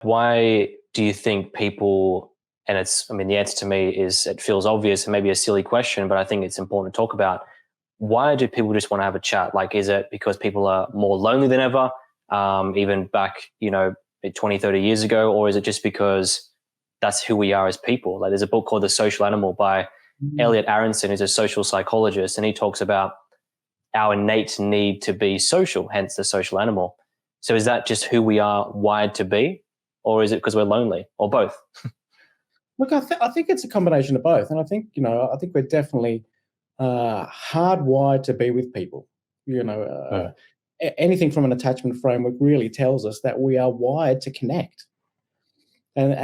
Why do you think people, and the answer to me is, it feels obvious and maybe a silly question, but I think it's important to talk about. Why do people just want to have a chat? Like, is it because people are more lonely than ever, even back, 20, 30 years ago? Or is it just because that's who we are as people? Like, there's a book called The Social Animal by Elliot Aronson, who's a social psychologist, and he talks about our innate need to be social, hence the social animal. So is that just who we are wired to be? Or is it because we're lonely, or both? Look, I think it's a combination of both, and I think we're definitely hardwired to be with people. Anything from an attachment framework really tells us that we are wired to connect, and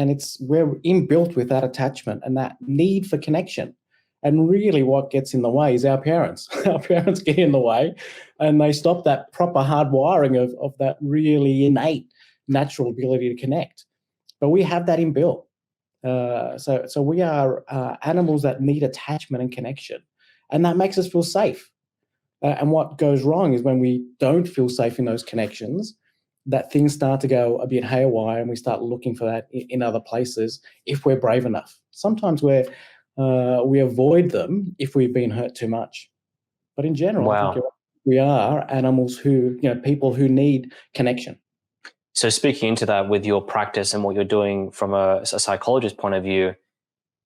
we're inbuilt with that attachment and that need for connection. And really, what gets in the way is our parents. Our parents get in the way, and they stop that proper hardwiring of that really innate natural ability to connect. But we have that inbuilt. So we are animals that need attachment and connection, and that makes us feel safe. And what goes wrong is when we don't feel safe in those connections, that things start to go a bit haywire, and we start looking for that in other places if we're brave enough. Sometimes we avoid them if we've been hurt too much. But in general, I think we are animals people who need connection. So speaking into that with your practice and what you're doing from a psychologist point of view,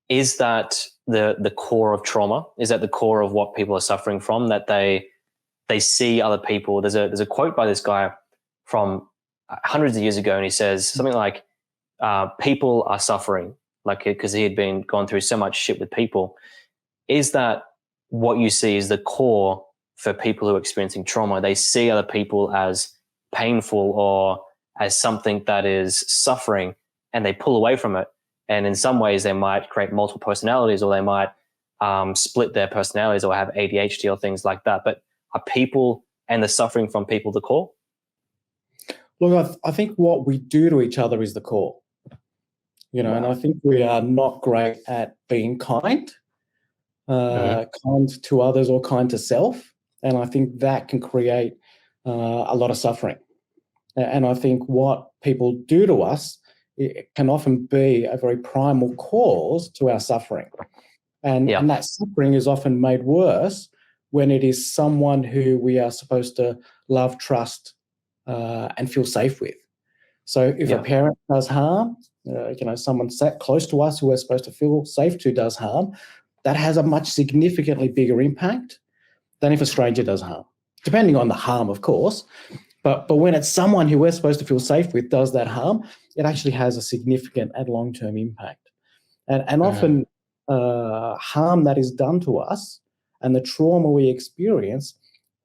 is that the core of trauma? Is that the core of what people are suffering from? That they see other people. There's a quote by this guy from hundreds of years ago, and he says something like, "People are suffering," like, because he had gone through so much shit with people. Is that what you see is the core for people who are experiencing trauma? They see other people as painful or as something that is suffering, and they pull away from it. And in some ways, they might create multiple personalities, or they might split their personalities, or have ADHD or things like that. But are people and the suffering from people the core? Look, I think what we do to each other is the core. And I think we are not great at being kind, kind to others or kind to self. And I think that can create a lot of suffering. And I think what people do to us, it can often be a very primal cause to our suffering. And that suffering is often made worse when it is someone who we are supposed to love, trust, and feel safe with. So if a parent does harm, someone sat close to us who we're supposed to feel safe to does harm, that has a much significantly bigger impact than if a stranger does harm, depending on the harm, of course. But when it's someone who we're supposed to feel safe with does that harm, it actually has a significant and long-term impact. And often harm that is done to us and the trauma we experience,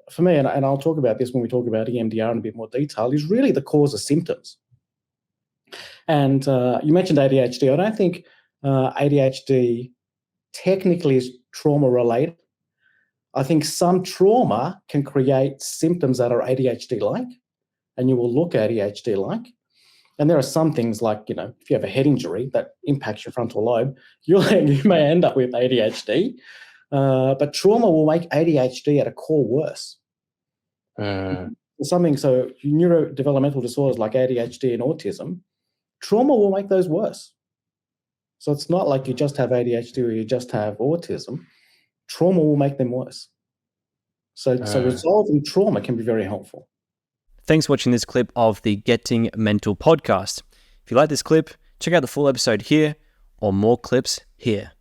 for me, and I'll talk about this when we talk about EMDR in a bit more detail, is really the cause of symptoms. And you mentioned ADHD. I don't think ADHD technically is trauma-related. I think some trauma can create symptoms that are ADHD-like, and you will look ADHD-like. And there are some things like, if you have a head injury that impacts your frontal lobe, you may end up with ADHD. But trauma will make ADHD at a core worse. So neurodevelopmental disorders like ADHD and autism, trauma will make those worse. So it's not like you just have ADHD or you just have autism. Trauma will make them worse. So resolving trauma can be very helpful. Thanks for watching this clip of the Getting Mental podcast. If you like this clip, check out the full episode here or more clips here.